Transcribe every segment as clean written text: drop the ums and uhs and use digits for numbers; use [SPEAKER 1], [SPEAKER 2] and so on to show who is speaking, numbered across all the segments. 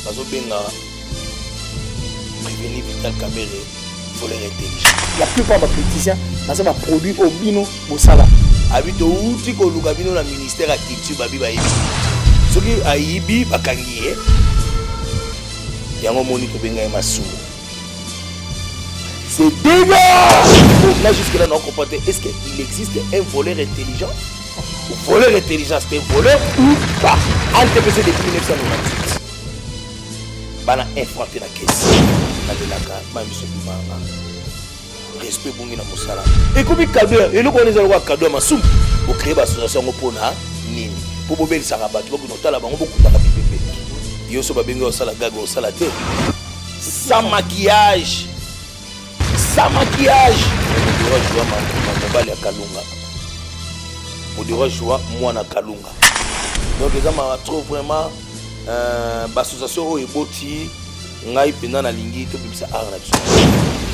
[SPEAKER 1] Kazobenga prévenir Vital Kamerhe voleur intelligent.
[SPEAKER 2] La plupart des politiciens ça va produire au bino au sala.
[SPEAKER 1] Habito outi ko luka bino na ministère à culture babi ba yibi. Soki ayibi bakangi yango moni ko benga masumu. C'est dégueu. Là jusque là on comprend est-ce qu'il existe un voleur intelligent? Voleur intelligent c'est un voleur ou pas? NTPC depuis 1998. Bana infranté la caisse. Na delaka ba miso bimanga. Respect bongi na mosala. Et comme cadeau, et nous connaissons le cadeau masum. Pour créer une association pour na nini. Pour bobel saraba, tu vois que nous la bango beaucoup ta bébé. Yo so ba benga au sala gago au sala te. Sans maquillage. Sans maquillage. On doit jouer ma mobile ya Kalunga. On doit jouer moi na Kalunga. Donc les gens trop vraiment l'association au eboti ngai pena na lingi to bimisa ara na biso.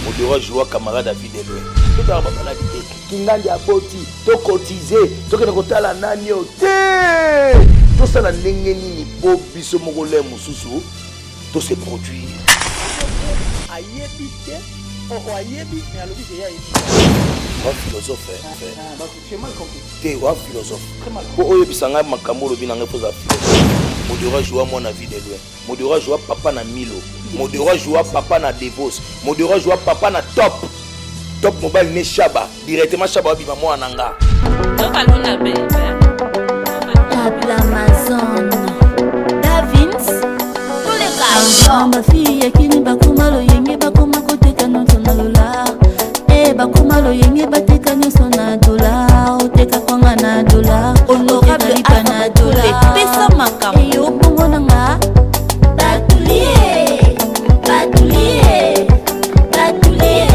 [SPEAKER 1] On doit jouer camarade David Eloy. Tout à l'heure la vie kingandi aboti to cotiser to ke na kotala nani o te. Tout ça na ndenge nini po biso mokole mususu to se produire.
[SPEAKER 2] Ayebite o ayebi mais alobi que ya
[SPEAKER 1] Wa philosophe.
[SPEAKER 2] Tu es mal compris.
[SPEAKER 1] Te wa philosophe.
[SPEAKER 2] Très mal.
[SPEAKER 1] Pour oyo bisanga makambo lobi na ngepoza philosophe. Modera jouer mon avis de loin. Modera jouer papa na Milo. Modera jouer papa na Devos. Modera jouer papa na Top. Top mobile ne Shaba. Directement Shaba bima mo ananga.
[SPEAKER 3] Tokaluna bebe.
[SPEAKER 4] L'Amazon. Davins. Tous les gars. Ma fille kini bakuma lo yenge bakuma koteka nonso na lola. Bakuma lo yenge bateka nonso na dollar. Oteka kwanga na dollar.
[SPEAKER 3] Honorable
[SPEAKER 4] na dollar.
[SPEAKER 3] Pesa makam.
[SPEAKER 4] Yo bongo nanga. Batulier. Batulier. Batulier.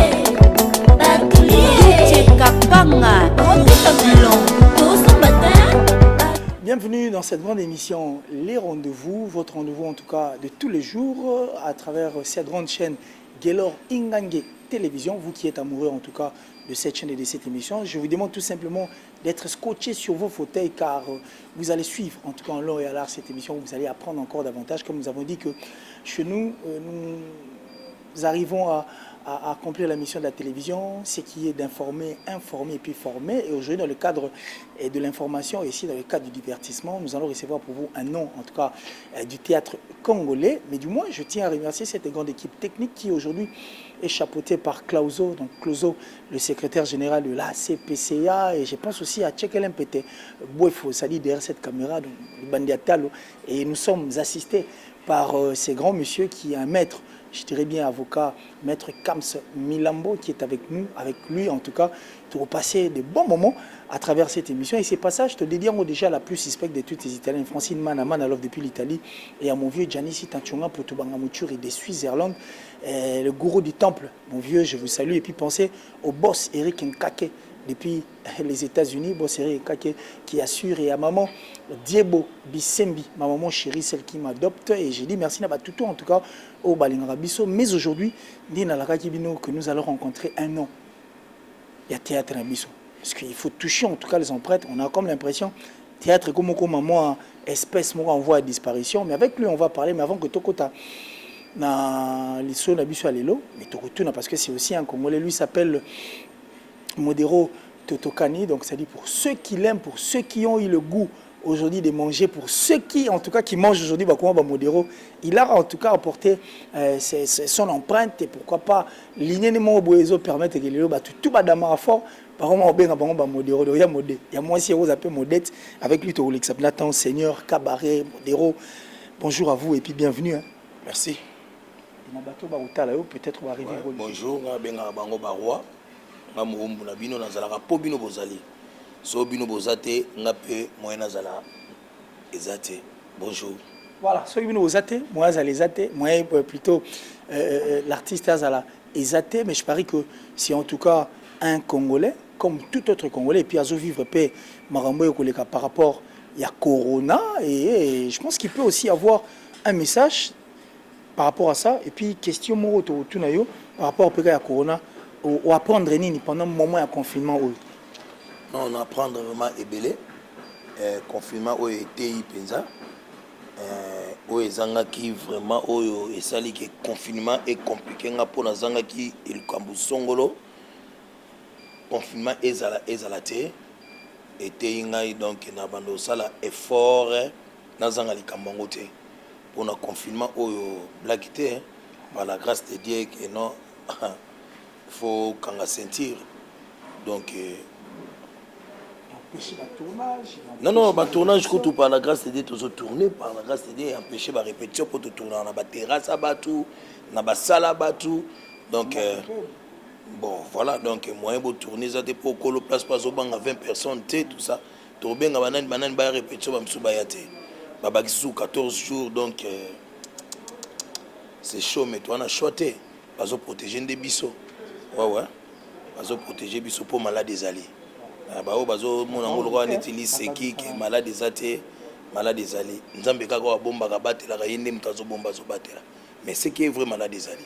[SPEAKER 4] Batulier.
[SPEAKER 3] Cheka panga. Oteka melon.
[SPEAKER 2] Bienvenue dans cette grande émission Les Rendez-vous, votre rendez-vous en tout cas de tous les jours à travers cette grande chaîne Gelor Ingange Télévision. Vous qui êtes amoureux en tout cas de cette chaîne et de cette émission, je vous demande tout simplement d'être scotché sur vos fauteuils car vous allez suivre en tout cas en long et à large cette émission. Vous allez apprendre encore davantage. Comme nous avons dit que chez nous, nous arrivons à accomplir la mission de la télévision, ce qui est d'informer, informer et puis former. Et aujourd'hui, dans le cadre de l'information et ici dans le cadre du divertissement, nous allons recevoir pour vous un nom, en tout cas, du théâtre congolais. Mais du moins, je tiens à remercier cette grande équipe technique qui aujourd'hui est chapeautée par Clauso, donc Clauso, le secrétaire général de l'ACPCA. Et je pense aussi à Tchekelem Pete Bouefo, c'est-à-dire derrière cette caméra, donc le Bandiatalo. Et nous sommes assistés par ces grands messieurs qui est un maître, je dirais bien avocat, maître Kams Milambo qui est avec nous, avec lui en tout cas, pour passer de bons moments à travers cette émission. Et ces passages, je te dédie déjà à la plus suspecte de toutes les Italiennes, Francine Manalov depuis l'Italie, et à mon vieux Giannissi Tanchonga pour Tobangamouture et des Suisse-Irlande, le gourou du temple, mon vieux, je vous salue. Et puis pensez au boss Eric Nkake depuis les États-Unis, boss Eric Nkake qui assure, et à maman Diebo Bisembi, ma maman chérie, celle qui m'adopte. Et j'ai dit merci à tout en tout cas au Balingarabiso. Mais aujourd'hui, que nous allons rencontrer un nom. Il y a théâtre à Bisso. Parce qu'il faut toucher en tout cas les empreintes. On a comme l'impression, théâtre comme maman, espèce, moi, on voit à disparition. Mais avec lui, on va parler. Mais avant que Tokota, na l'issue na Bisso à l'élo, mais Tokotuna, parce que c'est aussi un Congolais, lui s'appelle Modero Totokani. Donc, ça dit pour ceux qui l'aiment, pour ceux qui ont eu le goût aujourd'hui de manger, pour ceux qui en tout cas qui mangent aujourd'hui Modero, il a en tout cas apporté son empreinte. Et pourquoi pas l'inénément boézo permettre que les tout badama fort par exemple Modero, il y a moi si vous appelez Modette avec lui tout l'examinateur Seigneur Cabaret Modero. Bonjour à vous et puis bienvenue.
[SPEAKER 1] Merci.
[SPEAKER 2] Peut-être va arriver.
[SPEAKER 1] Bonjour, benga bango barwa. Nga muumbu na bino nazalaka po bino bozali. So bino bozate ngape moyena zala ezate. Bonjour.
[SPEAKER 2] Voilà, so bino bozate, moi zala ezate, moi plutôt l'artiste azala ezate, mais je parie que c'est en tout cas un Congolais comme tout autre Congolais et puis azo vivre paix marambo koleka par rapport il y a Corona et je pense qu'il peut aussi avoir un message par rapport à ça et puis question moro to tunayo par rapport au à Corona ou apprendre nini pendant le moment de confinement.
[SPEAKER 1] Non, on apprend vraiment ébélé. Confinement où était penza. oyo ezangaki vraiment oyo esali ke confinement est compliqué nga mpona azangaki elikambo songolo confinement ezala te eteyi ngai donc na bando osala effort nazanga likambo yango te mpona confinement oyo blaki te par la grâce de Dieu que non faut kanga sentir donc non, bah tournage tout par la grâce de Dieu, toujours tourner par la grâce de Dieu, empêcher la répétition pour tout tourner. On a terrasse à Batou, on a salle à Batou, donc bon voilà donc moyen pour tourner ça pour que le place pas au banc à 20 personnes, tout ça. Tout bien à banane ba répétition ba msubayate. Baba sous 14 jours donc c'est chaud mais toi on a choité, pas protéger des bisous. Ouais. Pas protéger bisous pour malade des alliés. Bao bazo monango lokwa netili seki ke malade zate malade zali nzambe kaka wa bomba ka batela ka yende mutazo bomba zo batela mais ce qui est vrai malade zali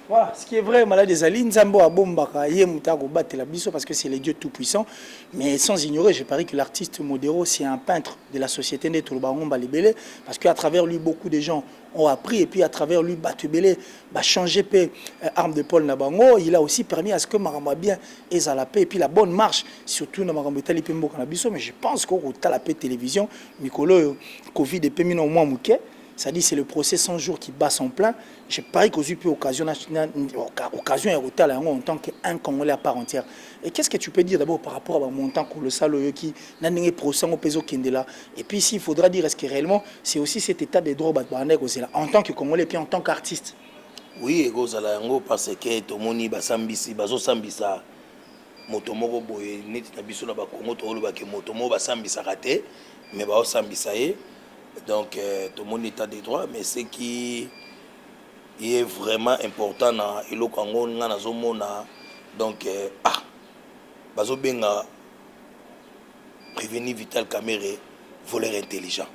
[SPEAKER 2] voilà ce qui est vrai malade zali nzambe wa bomba ka ye mutago batela biso parce que c'est le Dieu tout puissant mais sans ignorer je parie que l'artiste Modero c'est un peintre de la société né tout le libellé parce que à travers lui beaucoup de gens ont appris et puis à travers lui Batubele va changer paix arme de Paul Nabango il a aussi permis à ce que Maramba bien et la paix et puis la bonne marche surtout dans Maramba Tali Pembo Kanabiso mais je pense qu'au la paix télévision Mikolo Covid et Pemino au moins Mouké ça dit c'est le procès 100 jours qui bat son plein je parie qu'aux eu occasion et retard en tant qu'un Congolais à part entière et qu'est-ce que tu peux dire d'abord par rapport à mon temps colossal qui n'a pas procès au peso Kendela et puis ici il faudra dire est-ce que réellement c'est aussi cet état des droits en tant que Congolais et puis en tant qu'artiste
[SPEAKER 1] oui parce que tout le monde basambisi bazosambisa moto moko boye neti na biso na ba Congo to lo ba ke moto mo basambisa raté mais ba osambisa ye donc tout le monde état des droits mais ce qui est vraiment important na eloko ngo nga nazomona donc bazo benga prévenir Vital Kamerhe voleur intelligent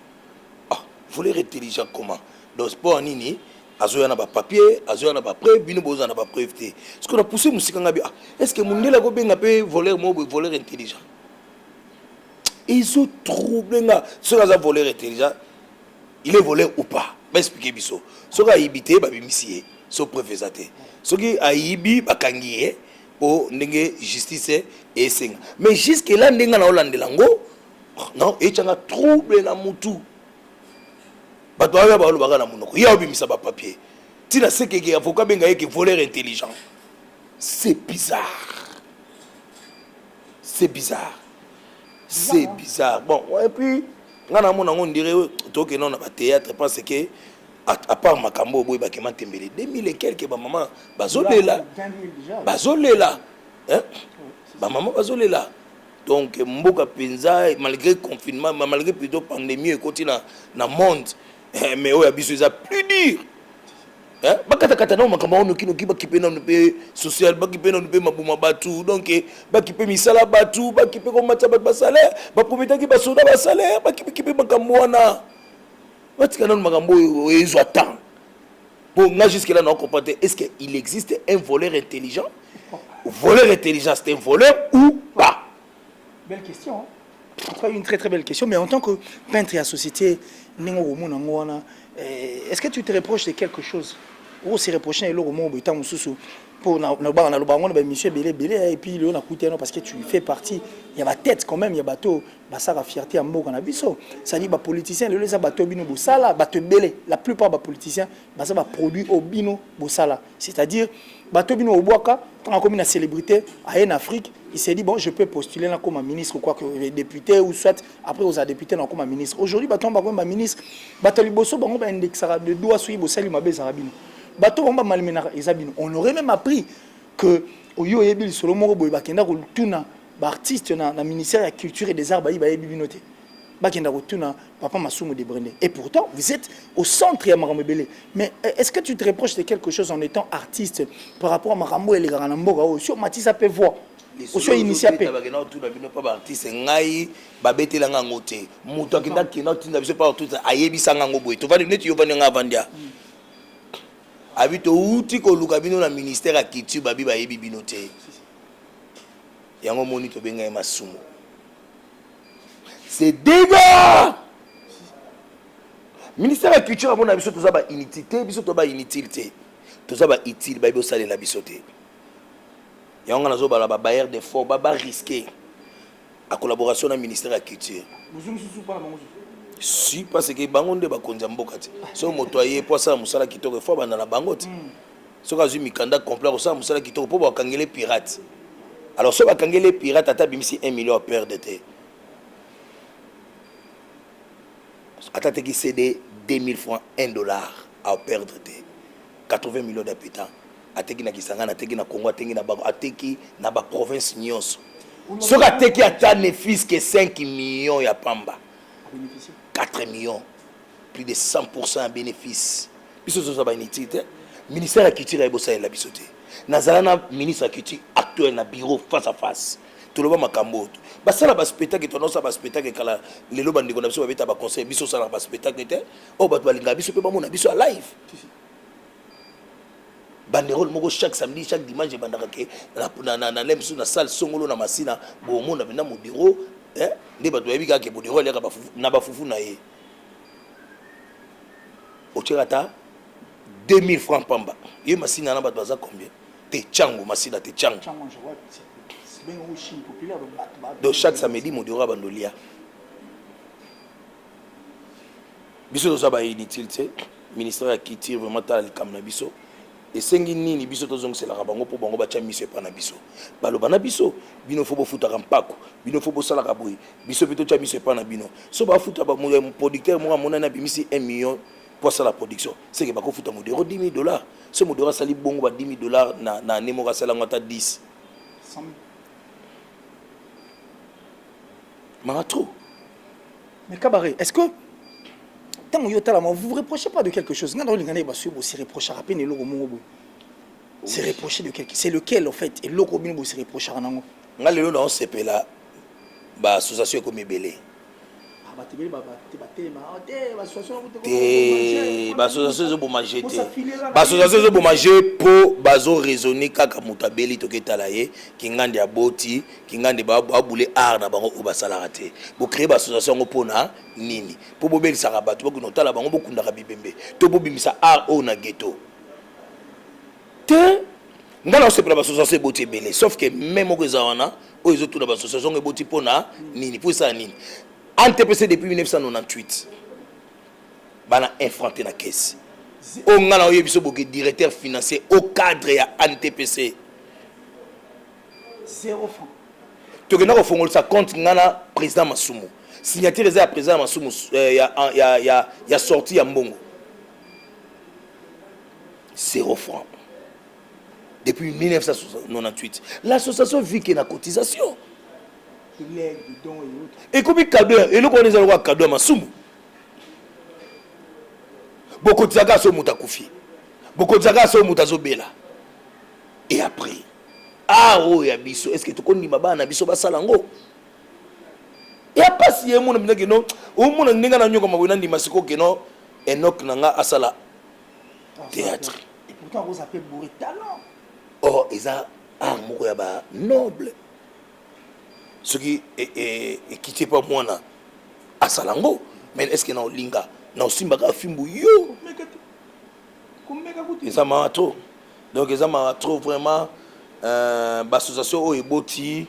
[SPEAKER 1] voleur intelligent comment donc pour nini azoya na ba papier azoya na ba preuve bino boza na ba preuve te ce qu'on a poussé musika ngabi est-ce que mundela go benga pe voleur mo voleur intelligent ils ont troublé nga ce que voleur intelligent il est voleur ou pas m'expliquer biso ce que ibité ba bimisié so preuve zate ce qui aibi bakangié pour ndenge justice et senga mais jusque là ndenga na olandela ngo non et tanga trouble na mutu bato ba ba lo bakana munoko ya obimisa ba papier tina sekeke avocat benga yeke voleur intelligent c'est bizarre bon et puis ngana mona ngo ndire toke non na ba théâtre parce que à part makambo boy bakema tembele 2000 et quelques ba maman bazolela hein ba maman bazolela donc mboka penza malgré confinement malgré plutôt pandémie et continue na monde mais oya biso eza plus dur hein bakata na makambo ono kino kiba kipena no pe social bakipena no pe mabuma batu donc bakipe misala batu bakipe ko matsa ba salaire ba prometaki ba soda ba salaire bakipe makambo wana batika na makambo ezo temps pour nga jusque là non comprendre est-ce que il existe un voleur intelligent c'est un voleur ou pas
[SPEAKER 2] belle question hein? C'est une très très belle question mais en tant que peintre et à société est-ce que tu te reproches de quelque chose ou c'est reproché et le roman étant sous pour monsieur belé et puis le on a coûté parce que tu fais partie il y a ma tête quand même il y a bateau ça la fierté en mot canabiso ça dit bah politicien le les bateau bino bosala bateau belé la plupart des politiciens ça va produit au bino bosala c'est-à-dire bateau bino au boaka tant comme une célébrité en Afrique il s'est dit bon je peux postuler là comme un ministre quoi que député ou soit après aux députés là comme un ministre aujourd'hui bateau comme un ministre bateau liboso bango ba indexera de doigt sur bosali mabe zarabino bateau on va malmena ezabino on aurait même appris que oyo yebil solo moko boy bakenda ko tuna ba artiste na ministère de la culture et des arts ba yebi binoté bakenda ko tuna papa Masumu de Brendé et pourtant vous êtes au centre ya Makambo Belé mais est-ce que tu te reproches de quelque chose en étant artiste par rapport à Makambo et les grands mboka sur Matissa peut voir sur initiative
[SPEAKER 1] ba gena tout na bino pas ba artiste ngai ba betela nga ngote muto akenda kina tinda biso pas tout ayebisa nga ngoboy to vani neti yo vani nga vandia habito uti ko luka bino na ministère ya culture babi ba yebi bino te yango moni to benga Masumu c'est débat ministère de la culture, à mon avis, tout ça va inutilité, inutilité. Tout ça va utile, bah il la bisoté. Et on a zo ba bailleur de fonds, ba risqué à collaboration avec le ministère de la culture. Si parce que bango nde ba konza mboka ti. So motoyer pour ça musala kitoko fois bana na bangote. So kazu mikanda complet ça musala kitoko pour ba kangele pirate. Alors so ba kangele pirate ata bimisi 1 million à perdre te. Ata te qui cédé 2000 francs $1 à perdre te. 80 millions d'habitants. Ateki na Kisangana, ateki na Congo, ateki na Bango, ateki na ba province nyonso. So ateki ata ne fils que 5 millions ya pamba. 4 millions. Plus de 100% en bénéfice. Biso so ba inutile. Ministère de la culture ebosa la bisoté. Nazalana ministre de la culture actuel na bureau face à face. Tout le monde makambo. Ba sala ba spectacle to no sa ba spectacle kala lelo bandiko na biso ba beta ba conseil biso sala ba spectacle te. O ba balinga biso pe ba mona biso live. Banderole moko chaque samedi chaque dimanche bandaka ke na lemsu na salle songolo na masina bo mona bina modero ne ba to yebika ke modero le ka ba na ba fufu na ye o tirata 2000 francs pamba ye masina na ba baza combien te chango masina te chango donc chaque samedi modero bandolia biso to ba inutile ministère de la culture vraiment ta le kamna biso et sengi nini biso tozong c'est la rabango pour bango bacha miso pa na biso baloba na biso bino fo bo futa rampako bino fo bo sala kaboy biso bito cha miso pa na bino so ba futa ba producteur mo mona na bimisi 1 million pour ça la production c'est que ba ko futa modero $10,000 ce modero sali bongo ba $10,000 na nemo ka sala ngata 10 100 Maratro.
[SPEAKER 2] Mais Kabaré, est-ce que vous vous reprochez pas de quelque chose? C'est reproché à peine et c'est reproché de quelque chose. C'est lequel en fait? Et l'autre se reproche à Nango.
[SPEAKER 1] On s'appelle là, l'association comme Belé. L'association pour manger. L'association pour manger pour bazo raisonner kaka mutabeli toketa laye kingandi ya boti kingandi ba boule art na bango obasalarate bo créer l'association pour na nini pour bobeli sarabato bo kunotala bango bokunda ka bibembe to bobimisa art o na ghetto te ngala se pour l'association boti belé sauf que même au zawana o izo tout na l'association boti pour na nini pour ça nini NTPC depuis 1998 bana infranté na caisse on a eu un directeur financier au cadre de NTPC
[SPEAKER 2] 0 francs.
[SPEAKER 1] Tu as ça compte ngana président Masumu signature des président Masumu il y a sorti à Mbongo 0 francs depuis 1998 l'association vit qu'il y a une cotisation. Et comme cadeau et le connaît un cadeau Masumu beaucoup de zaga so mutakufi beaucoup de zaga so mutazobela et après oh ya biso est-ce que tu connais mabana biso basalango et après si yemo na binaki no o mona ninga na nyoko mabona ndi masiko keno Enoch nanga asala théâtre
[SPEAKER 2] et pourtant vous appelez bourré talent
[SPEAKER 1] oh eza moko ya ba noble ce qui est quitté pas moi na asalango mais est-ce que na olinga na osimbaka fimbu yo eza maratro donc eza maratro vraiment l'association o eboti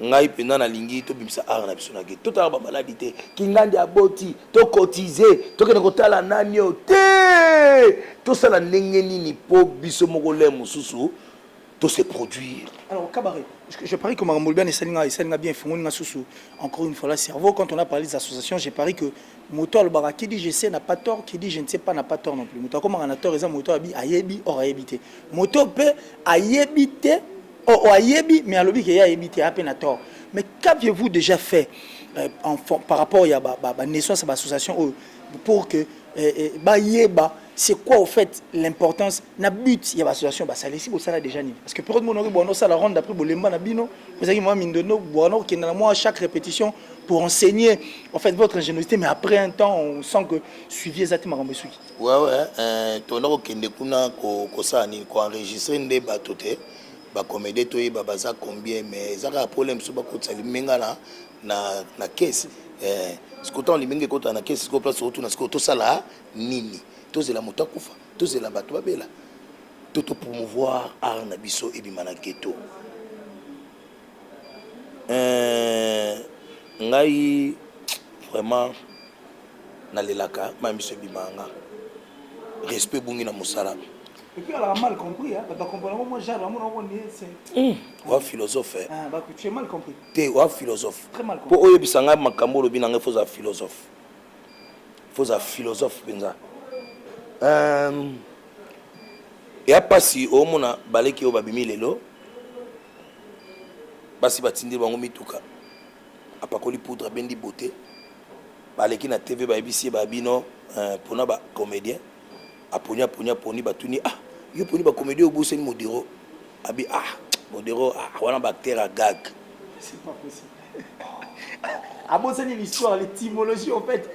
[SPEAKER 1] ngai pena na lingi to bimisa art na biso na ge to tala ba maladie te kingandi aboti to cotiser to kena kotala nani o te to sala ndenge nini po biso moko le mususu to se produire.
[SPEAKER 2] Alors Kabaré, je parie que Marambolbian et Salinga bien fait encore une fois le cerveau. Quand on a parlé des associations, j'ai pari que Moto Albara qui dit je sais n'a pas tort, qui dit je ne sais pas n'a pas tort non plus. Moto comme un acteur, ils ont Moto abi ayebi or ayebité. Moto peut ayebité or ayebi mais à l'obi qu'il y a ayebité à peine à tort. Mais qu'aviez-vous déjà fait par rapport à la naissance de l'association pour que c'est quoi au fait l'importance na but il y a l'association ça laisse ça déjà ni parce que pour mon bon ça la ronde d'après bolemba na bino vous avez moi mindono bon qui na moi à chaque répétition pour enseigner en fait votre ingéniosité mais après un temps on sent que suivi exactement Rambesuki
[SPEAKER 1] ouais to na kende kuna ko ça ni ko enregistrer ndé batoté ba comédie to ba baza combien mais ça a problème so ba ko tsali menga na na caisse sikoto limingi kota na caisse sikoto place autour na sikoto sala nini tozela moto akufa tozela bato babela toto promouvoir art na biso ebima na ghetto ngai vraiment nalelaka ma biso ebimanga respect bungi na mosala.
[SPEAKER 2] Et puis, elle a mal compris. Hein? Bah, comprendre, moi, j'ai c'est.
[SPEAKER 1] Wa philosophe.
[SPEAKER 2] Ah, bah, tu as mal compris.
[SPEAKER 1] T'es wa philosophe.
[SPEAKER 2] Très mal compris.
[SPEAKER 1] Pour eux, bisanga makambo lobi nanga faut un philosophe. Faut un philosophe benza. Et a passi au mona baleki o babimi lelo. Basi batindi bango mituka. Apakoli poudre bendi beauté. Baleki na TV ba ebisi babino pona ba comédien. Aponia poni batuni yo poni ba comédie au bout ni modéro abi modéro wana bactère gag
[SPEAKER 2] c'est pas possible. Bon c'est l'histoire l'étymologie en fait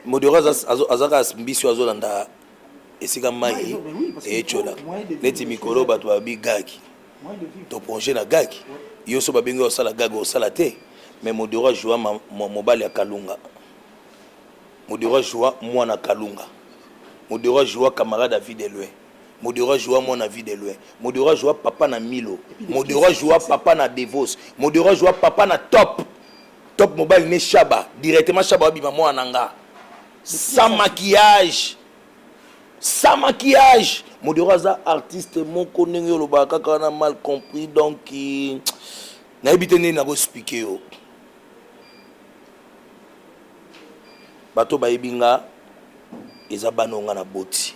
[SPEAKER 1] modéro azaka mbisi azolanda esika mai et chola leti mikolo bato babi gag to plonger na gag yo so babengi osala gag osala te mais modéro joua mobali ya Kalunga. Modéro joua mwana Kalunga. Modéro joua camarade David Eloué. Modéro joua mon David Eloué. Modéro joua papa na Milo. Modéro joua papa na Devos. Modéro joua papa na Top. Top mobile ne Chaba. Directement Chaba bima mwana nga. Sans maquillage. Sans maquillage. Modéro za artiste mon konenge loba kaka na mal compris donc na ebitene na go expliquer yo. Bato baibinga ezabanonga na boti.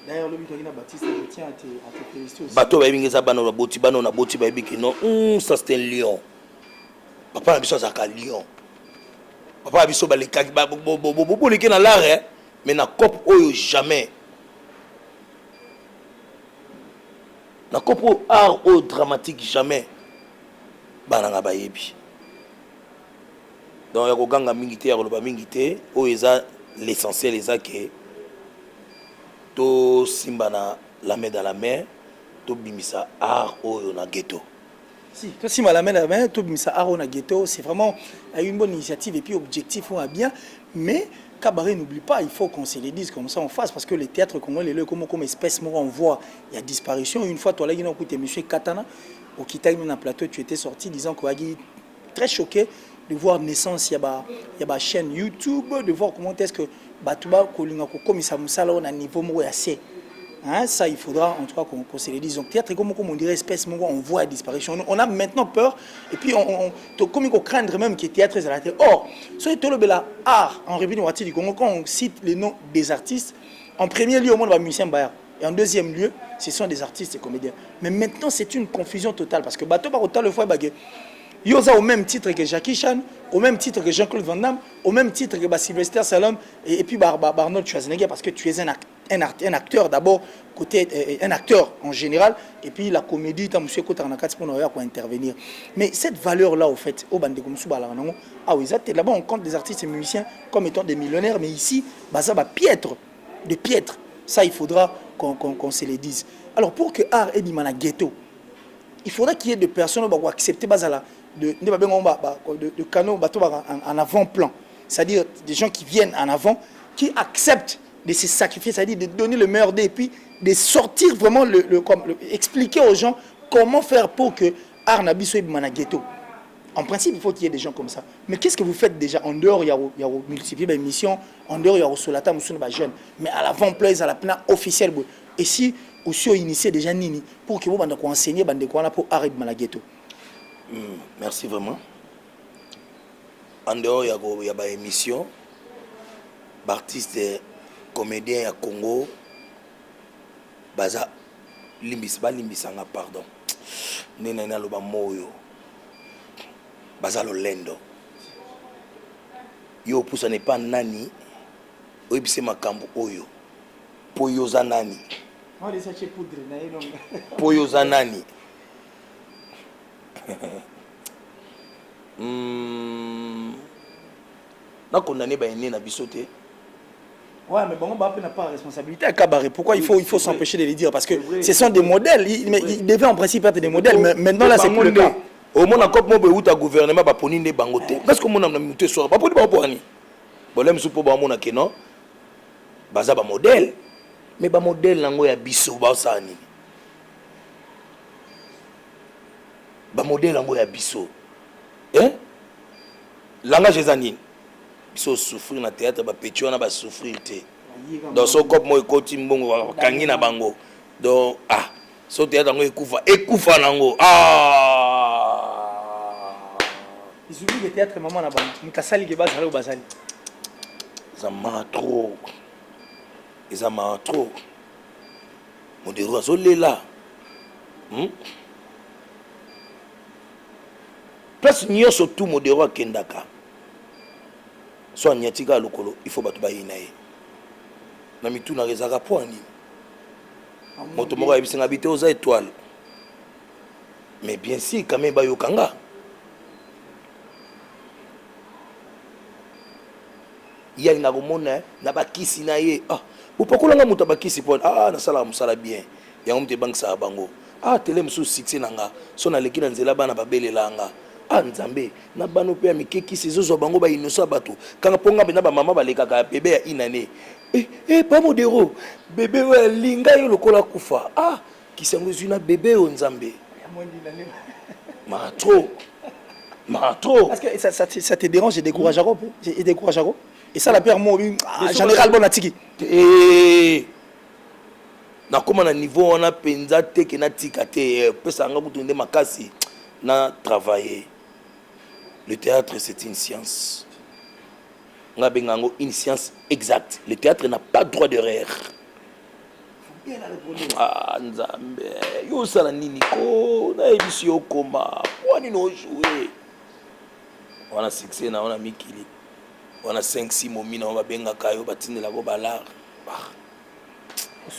[SPEAKER 2] D'ailleurs le Victorina Baptiste je tiens à te féliciter aussi.
[SPEAKER 1] Bato baibinga ezabano na boti bano na boti baibiki non ça c'est un lion. Papa na biso azaka lion. Papa na biso balekaki bo leki na l'art mais na cop oyo jamais. Na cop art au dramatique jamais. Bananga bayebi. Donc, il y a des mingi te, il y a mingi te, où l'essentiel est que to simba na la main dans la main, to bimisa art au na ghetto.
[SPEAKER 2] Si, to simba la main dans la main, to bimisa art au na ghetto, c'est vraiment une bonne initiative et puis objectif on a bien, mais Cabaret n'oublie pas, il faut qu'on se le dise comme ça en face parce que les théâtres congolais comme espèce moi on voit il y a disparition. Une fois toi là il y a écouté monsieur Katana au Kitaï dans plateau tu étais sorti disant qu'on a dit très choqué de voir naissance il y a chaîne YouTube de voir comment est-ce que batuba kolinga ko komisa musala on a niveau mo assez hein ça il faudra en tout cas qu'on se le dise donc théâtre comme on dirait espèce mo on voit la disparition on a maintenant peur et puis on comme il faut craindre même que théâtre est arrêté or sur tout le bela art en République démocratique du Congo quand on cite les noms des artistes en premier lieu au monde va musicien Baya et en deuxième lieu ce sont des artistes et comédiens mais maintenant c'est une confusion totale parce que bateau par autant le fois bagé Yoza au même titre que Jackie Chan, au même titre que Jean-Claude Van Damme, au même titre que Sylvester Stallone et puis Arnold Schwarzenegger parce que tu es un acteur d'abord côté un acteur en général et puis la comédie tu as monsieur Kotarnakat pour intervenir. Mais cette valeur là au fait au bande comme Subala oui là-bas on compte des artistes et musiciens comme étant des millionnaires mais ici ça va piètre de piètre. Ça il faudra qu'on se le dise. Alors pour que art et dimana ghetto il faudra qu'il y ait des personnes qui acceptent de canaux en avant-plan. C'est-à-dire des gens qui viennent en avant, qui acceptent de se sacrifier, c'est-à-dire de donner le meilleur d'eux et puis de sortir vraiment, expliquer aux gens comment faire pour que art nabiso ibimana ghetto. En principe, il faut qu'il y ait des gens comme ça. Mais qu'est-ce que vous faites déjà? En dehors, il y a multiplié des missions, en dehors, il y a Solata, jeune. Mais à l'avant-plan, à la plan officielle. Et si aussi initié déjà Nini pour que vous enseignez pour arrêter le ghetto.
[SPEAKER 1] Merci vraiment. En dehors, il y a des émissions, d'artistes, comédiens à Congo, baza limbisanga pardon. Nena loba moyo. Baza lolendo. Yo poussa n'est pas nani. Oibise makambo oyo. Poyo za nani. Poyo za nani. Na condamné ba ene na bisoté.
[SPEAKER 2] Ouais, mais bon, on n'a pas responsabilité à Cabaret. Pourquoi il faut s'empêcher de les dire? Parce que ce sont des modèles. Ils devaient en principe être des modèles, mais maintenant là, c'est plus le cas.
[SPEAKER 1] au moins encore moi be uta gouvernement ba poni nde bangote parce que mon na muté soir ba poni ba poni bolem su po ba mona ke non baza ba modèle mais ba modèle nango ya biso ba sani ba modèle nango ya biso hein langage ezanine biso souffrir na théâtre ba petit wana ba souffrir te dans son cop moi ekoti mbongo kangi na bango donc ah so théâtre nango ekufa nango
[SPEAKER 2] ils oublient le théâtre maman na bango mutasali ke bazali bazali
[SPEAKER 1] ça m'a trop ça m'a trop modèle azolela place nyonso tout modèle akendaka so anyatika lokolo il faut bato bayina ye na mituna rezaka poani moto moko ayebisinga bite oza étoile mais bien sûr quand même bayokanga yalinga komona na bakisi na ye bopakolanga moto bakisi po nasalaka mosala bien yango moto ebangisaka bango tele mosusu succès nanga so naleki na nzela bana babelelanga nzambe na bano mpe ya mike kisi ezozwa bango bainosa bato kanga mpo ngambe na bamama balekaka ya bebe ya inane pa modero bebe oyo alinga yo lokola kufa kisi yango ezwi na bebe oyo nzambe matro
[SPEAKER 2] parce que ça te dérange et décourage et ça la pire moi général bon atiki
[SPEAKER 1] na koma na niveau on a penza te ke na tika te pesa nga butu nde makasi na travailler. Le théâtre c'est une science. Nga bengango une science exacte. Le théâtre n'a pas droit d'erreur. Nzambe yo sala nini ko na ebisi yo koma wani no jouer. On a succès na on a mikili. On a 5-6 momina on va benga kayo batindela ko balar.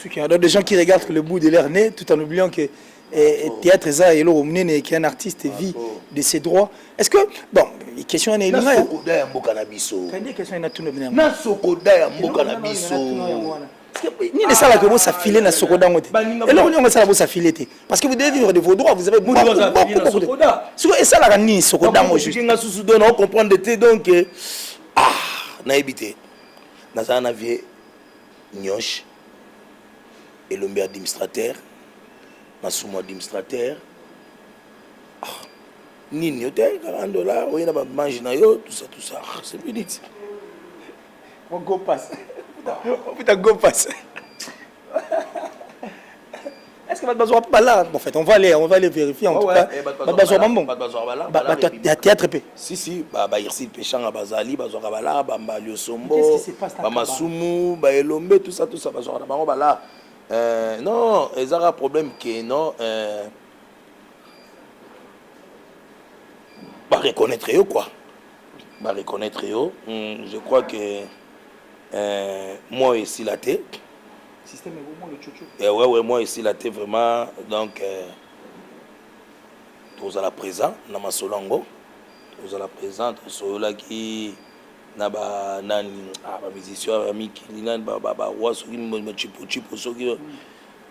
[SPEAKER 2] Il y a des gens qui regardent le bout de leur nez tout en oubliant que théâtre ça et l'homme qui est un artiste vit de ses droits. Est-ce que bon, question est
[SPEAKER 1] na sokoda ya mboka na biso.
[SPEAKER 2] Quand question est tout le
[SPEAKER 1] na sokoda ya mboka na biso.
[SPEAKER 2] Ni les salles que vous ça filer na sokoda ngote. Et là on ça vous ça filer parce que vous devez vivre de vos droits, vous avez beaucoup et ça la ni sokoda mo juste.
[SPEAKER 1] Nga susu don on comprendre te donc na ebité. Na ça na vie nyosh et l'homme administrateur na sumo administrateur nini hôtel $40 oui na ba mange na yo tout ça c'est plus dit
[SPEAKER 2] on go passe putain go passe est-ce que va besoin pas là en fait on va aller vérifier en tout cas va besoin bon ba théâtre p
[SPEAKER 1] si ba irsi péchanga bazali bazwa bala ba mbalio sombo ba masumu ba elombe tout ça bazwa na bango bala non, il y a un problème que non. Bah reconnaître eux quoi. Bah reconnaître eux. Je crois que moi ici la tête.
[SPEAKER 2] Système est vraiment le chouchou.
[SPEAKER 1] Ouais moi ici la tête vraiment donc tous à la présent na masolongo. Tous à la présent sur là qui na ba nani ba musicien ba mikili nani ba wasu ki chipo soki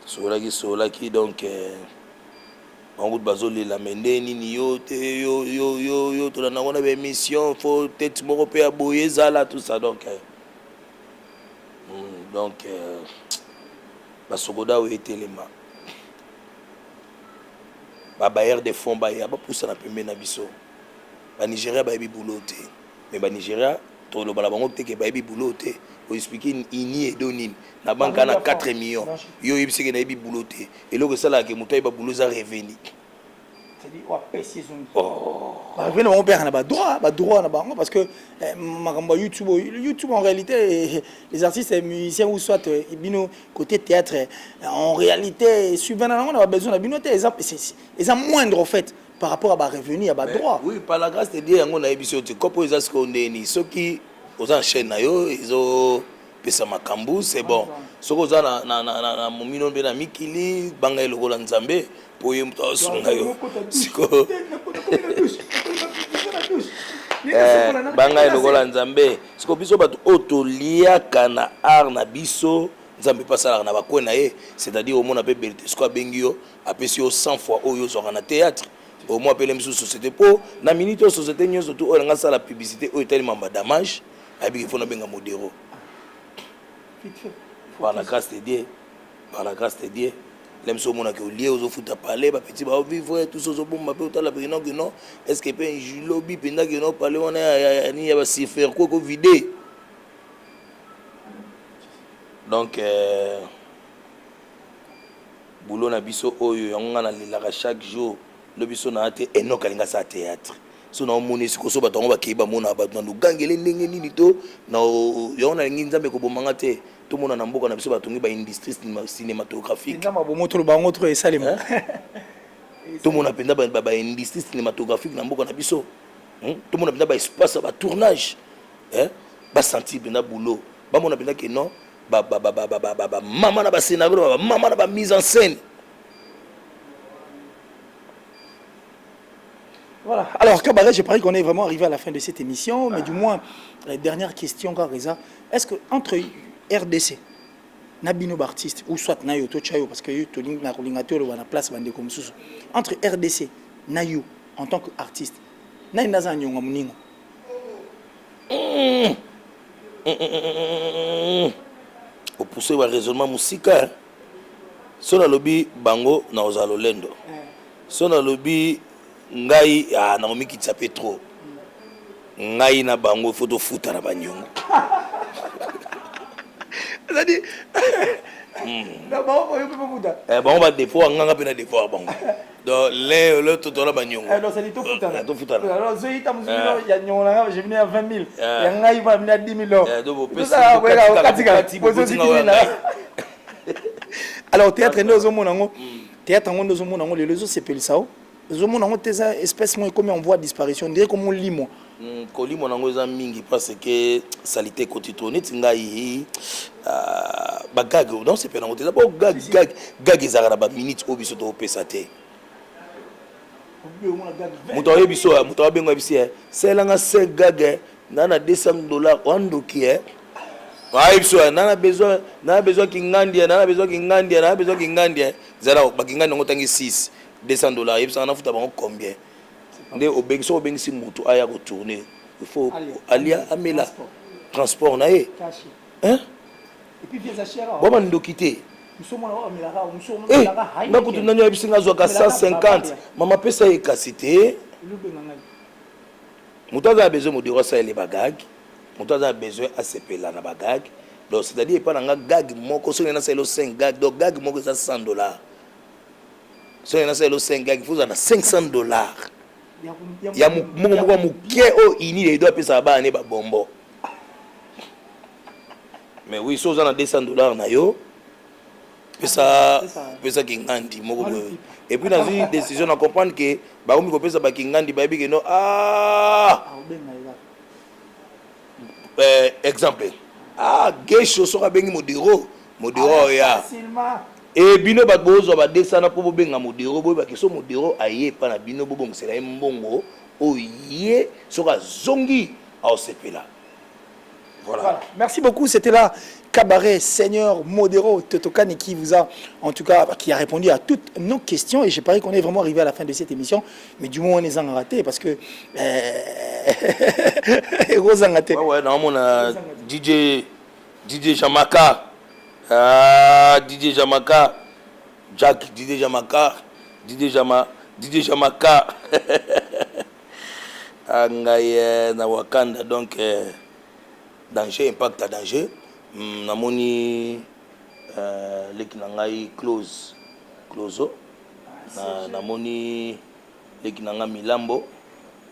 [SPEAKER 1] sola ki donc en route bazoli la mende nini yo to na ngona ba émission faut tête moko pe aboyer zala tout ça donc ba sokoda o etelema ba bailleur de fonds ba ya ba poussa na pembe na biso ba Nigeria ba bi bouloté mais ba Nigeria to lo bala bango teke ba bi bouloté o expliquer ini et donine na banque na 4 millions yo yebiseke na bi bouloté et lo que ça là que mutai ba bouloza revenu
[SPEAKER 2] c'est dit wa précision ba vraiment on perd na ba droit na bango parce que makamba YouTube en réalité les artistes et musiciens ou soit bino côté théâtre en réalité subvenant on a besoin na bino c'est moindre en fait par rapport à ba revenu à ba droit.
[SPEAKER 1] Oui, par la grâce de Dieu yango na ebiso te kopo ezas ko ndeni soki oza chaîne na yo izo pesa makambu c'est bon soko oza na momino be na mikili banga elokola nzambe po ye muto asunga yo siko banga elokola nzambe siko biso bato otoliaka na art na biso nzambe pasala na bakwe na ye c'est-à-dire au monde appelle belté siko bengi yo apesi yo 100 fois oyo zo na théâtre au moins appelé une société pour na minute société nous surtout on a ça la publicité au tellement damage abi il faut na benga modéro par la grâce de Dieu l'aime so mona que lié aux foot à parler ba petit ba vivre tout ça bon ma peut la prénom que non est-ce que peut un julobi penda que non parler on a ni va s'y faire quoi vider donc boulot na biso oyo on a la chaque jour le biso na ate eno kalinga sa théâtre so na moni siko so batongo ba kiba mona ba na lugangele ndenge nini to na yo na ngi nzambe ko bomanga te to mona na mboka na biso batongi ba industrie cinématographique
[SPEAKER 2] ndama bo moto ba ngotro esalema
[SPEAKER 1] to mona penda ba industrie cinématographique na mboka na biso to mona penda ba espace ba tournage ba sentir penda boulot ba mona penda que non ba maman na ba scénario ba maman na ba mise en scène.
[SPEAKER 2] Voilà. Alors, Kabaré, je parie qu'on est vraiment arrivé à la fin de cette émission, mais du moins, la dernière question, Gareza, est-ce que entre RDC, Nabino artiste, ou soit Nayo Tochayo, parce que tu as la place comme ça, entre RDC, Nayo, en tant qu'artiste, Nayo Nazan Yonga Muningo.
[SPEAKER 1] Au pousser le raisonnement musical, son lobby bango na ozalolendo, son lobby ngai na omi ki tsape trop, ngai na bango photo futa na banyongo.
[SPEAKER 2] C'est-à-dire, bango yo pe futa.
[SPEAKER 1] Bango ba défaut nganga pe na défaut bango. Donc le tout la banyongo.
[SPEAKER 2] Non, c'est tout futa.
[SPEAKER 1] Tout futa.
[SPEAKER 2] Alors je ita musino ya nyonga, je venais à 20 000. Ya ngai va venir à 10 000.
[SPEAKER 1] Donc
[SPEAKER 2] ça ouais katika. Alors théâtre ndozo monango. Théâtre ndozo monango les réseaux s'appelle ça. Zo monango tes espèces moi comme on voit disparition, dirait comme on lit moi.
[SPEAKER 1] Koli monango za mingi parce que salité quotidienne ngai bagag non c'est pas nango d'abord gag ezara ba minute obiso to pesate. Muto biso muto bengo biso c'est là nga 5 gag na $200 wandoki ouais biso na besoin kingandia na besoin kingandia zara bakingandi ngo tangi 6 $200 et ça na futa bango combien ndé obengso obengisi mutu aya ko tourner il faut alia amela transport na e hein
[SPEAKER 2] et puis pièces à cher
[SPEAKER 1] bon bando quitter
[SPEAKER 2] nous
[SPEAKER 1] na kutu nanyo bisinga zo ka 150 mama pesa e kasité mutu a besoin modiro ça les bagages mutu a besoin à sepela na bagages donc c'est-à-dire pas na gag moko so na selo 5 gag donc gag moko ça $100 so na selo 5 gag il faut na $500 ya moko muke o ini les doit pesa ba ne ba bombo mais oui so na $200 na yo pesa kingandi moko et puis dans une décision à comprendre que ba omi ko pesa ba kingandi ba bi que non exemple gesho so ka bengi modiro ya et bino ba bozo ba desana po benga modiro bo ba kiso modiro aye pa na bino bo bongsela mbongo oye so ka zongi au sepela. Voilà.
[SPEAKER 2] Merci beaucoup, c'était là Kabaré Seigneur Modero Totokani qui vous a, en tout cas, qui a répondu à toutes nos questions. Et je parie qu'on est vraiment arrivé à la fin de cette émission. Mais du moins, on est en raté parce que.
[SPEAKER 1] Ouais, non, on a DJ Jamaka. DJ Jamaka. Jack, DJ Jamaka. DJ Jamaka. Angaye na Wakanda, donc. Danger, impact à danger. Namoni leki nangai close namoni leki nanga milambo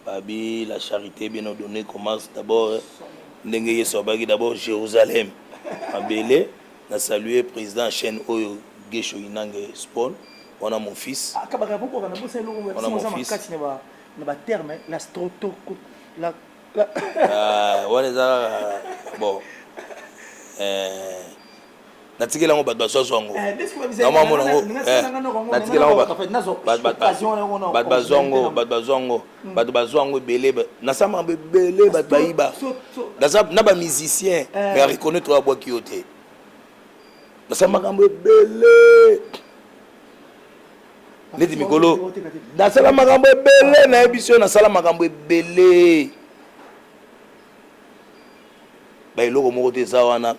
[SPEAKER 1] babi la charité bien ordonnée commence d'abord ndenge yeso bagi d'abord Jérusalem abele na saluer président chaîne oyo Gesho Inange Spawn on a mon fils
[SPEAKER 2] on a mon fils na ba terme la stroto la
[SPEAKER 1] on est bon natikela ngo batba zongo na mama ngo natikela ngo batba zongo belé na sama belé batba iba na ba musicien mais reconnaître wa bois kioté na sama ngambo belé neti mikolo nasala makambo ebele na yebiso nasala makambo ebele ba eloko moko te eza wana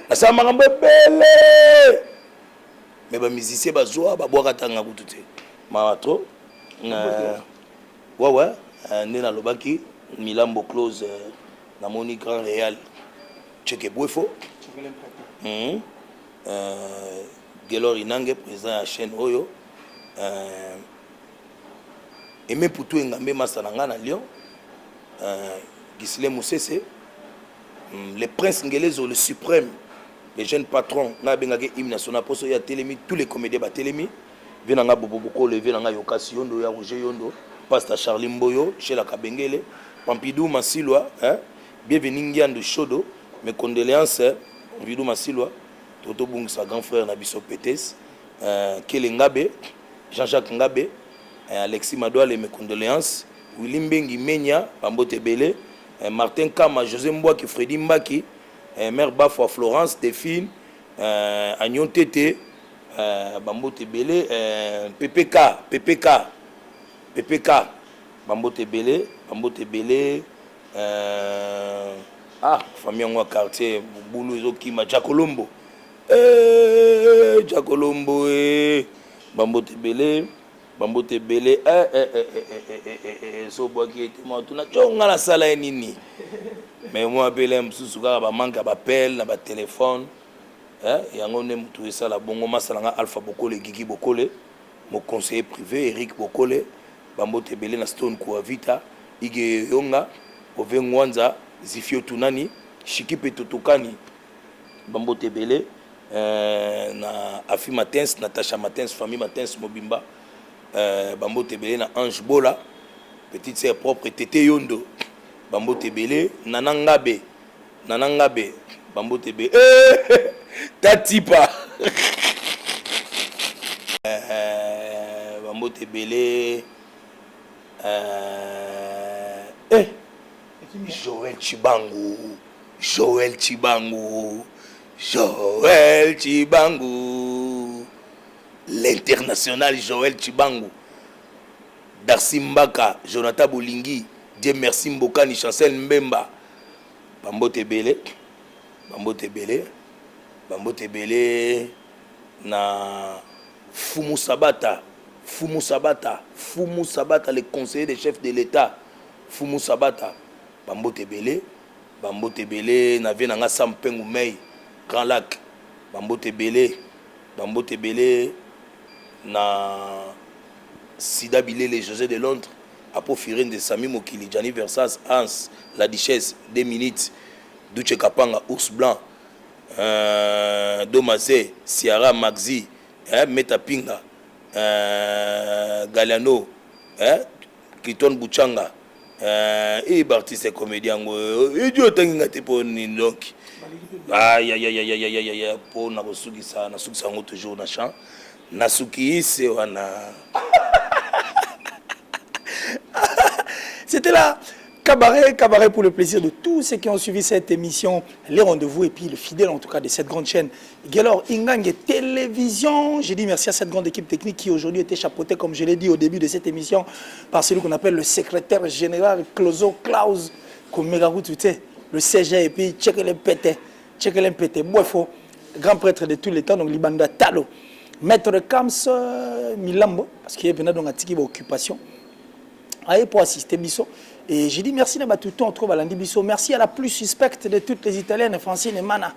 [SPEAKER 1] nasala makambo ebele me bamusicien bazwa babwaka tanga kutu te mawa tro wawe nde nalobaki milambo close namoni grand réal cheke bwefo Gelor Inange président ya chaîne oyo Aimé Poutou Engambe Masananga na Lyon Gisle Moussese le prince Ngelezo le suprême les jeunes patrons na bengake hymne national poso ya Télémi tous les comédiens ba Télémi venanga Boboko le venanga Yokasi Yondo ya Roger Yondo pasteur Charlie Mboyo chez la Kabengele Pampidou Masilwa bienvenue Ngiando Chodo mes condoléances Pampidou Masilwa Toto Bung sa grand frère Nabiso Pétés Kele Ngabe Jean-Jacques Ngabe Alexis Madouale mes condoléances Willy Mbengi Menya Pambote Belé Martin Kama José Mbouaki Freddy Mbaki Mère Bafo Florence Défine Agnon Tété Bambote Belé PPK Bambote Belé famille en quartier Boulou Zokima Jacolombo Jacolombo Bambote Belé so boki était moi tout na chonga la sala nini mais moi appelé msusuka ba manka ba appel na ba téléphone yango ne mutu esala bongo masalanga Alpha Bokole Gigi Bokole mon conseiller privé Eric Bokole Bambote Belé na Stone Kuavita Ige Yonga Ovengwanza Zifio Tunani Shikipe Totokani Bambote Belé na Afi Matens Natasha Matens famille Matens Mobimba Bambote Belé na Ange Bola petite sœur propre Tété Yondo Bambote Belé Nanangabe Bambote Belé Tatipa Bambote Belé Joël Chibangu l'international Joël Chibangu Darcy Mbaka Jonathan Bolingi Dieu merci Mbokani Chancel Mbemba Bambote Belé na Fumu Sabata le conseiller des chefs de l'État Fumu Sabata Bambote Belé na venanga Sampengu Mei Grand Lac Bambote Belé na Sida Bilele José de Londres Apo Firin de Sami Mokili Gianni Versas Hans La Duchesse 2 minutes Duche Kapanga Ours Blanc Domazé Ciara Maxi Meta Pinga Galiano Kiton Bouchanga et artiste comédien idiot tanginga te po ni donc aïe po na kosukisa ngo toujours na chant nasukise wana
[SPEAKER 2] c'était là cabaret pour le plaisir de tous ceux qui ont suivi cette émission, les rendez-vous et puis le fidèle en tout cas de cette grande chaîne Gelor Ingange Télévision. J'ai dit merci à cette grande équipe technique qui aujourd'hui était chapeautée, comme je l'ai dit au début de cette émission, par celui qu'on appelle le secrétaire général Klaus Komegaru, le CG et puis check les pété, Bouefo, grand prêtre de tous les temps, donc Libanda Talo, maître Kams Milambo, parce qu'il y a venu dans une occupation, pour assister Bisso. Et j'ai dit merci à Batuto, on trouve à Landi Bisso. Merci à la plus suspecte de toutes les Italiennes, Francine et Mana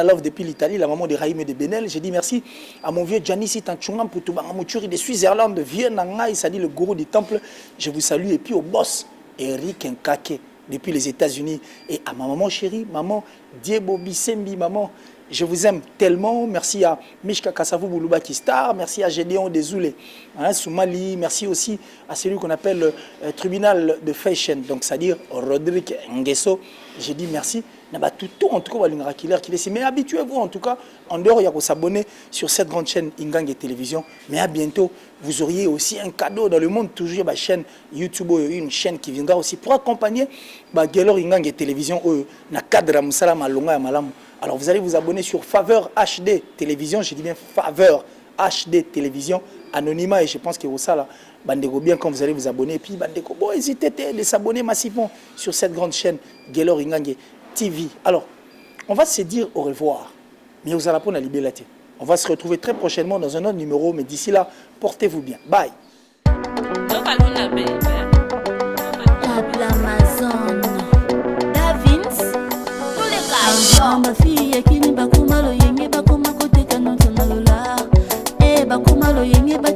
[SPEAKER 2] Love depuis l'Italie, la maman de Raïm et de Benel. J'ai dit merci à mon vieux Gianni Sitanchungam pour tout Bangamouturi de Suisse-Irlande, de Vienne-Nanga, il s'est dit le gourou du temple. Je vous salue. Et puis au boss, Eric Nkake, depuis les États-Unis. Et à ma maman chérie, maman Diebo Bisembi, maman. Je vous aime tellement. Merci à Mishka Kassavou Bouloubaki Star. Merci à Gédéon Desoulé, Soumali. Merci aussi à celui qu'on appelle le tribunal de fashion. Donc, c'est-à-dire Rodrigue Nguesso. J'ai dit merci. Tout en tout cas, mais habituez-vous en tout cas. En dehors, il y a qu'à s'abonner sur cette grande chaîne Ingange Télévision. Mais à bientôt, vous auriez aussi un cadeau dans le monde. Toujours, il y a une chaîne YouTube, une chaîne qui viendra aussi pour accompagner Gelor Ingange Télévision. Na cadre Moussala Malonga Malamu. Alors vous allez vous abonner sur Faveur HD Télévision, j'ai dit bien Faveur HD Télévision, anonymat, et je pense que vous ça là, bandeko bien quand vous allez vous abonner, et puis bandeko, bon, hésitez de s'abonner massivement sur cette grande chaîne Guelor Ingangue TV. Alors, on va se dire au revoir, mais vous allez prendre la liberté. On va se retrouver très prochainement dans un autre numéro, mais d'ici là, portez-vous bien. Bye.
[SPEAKER 4] L'Amazon, Davins, tous les gars. Ma fille qui n'est pas comme le yenge, pas comme à côté de notre nalola. Eh, pas comme le yenge.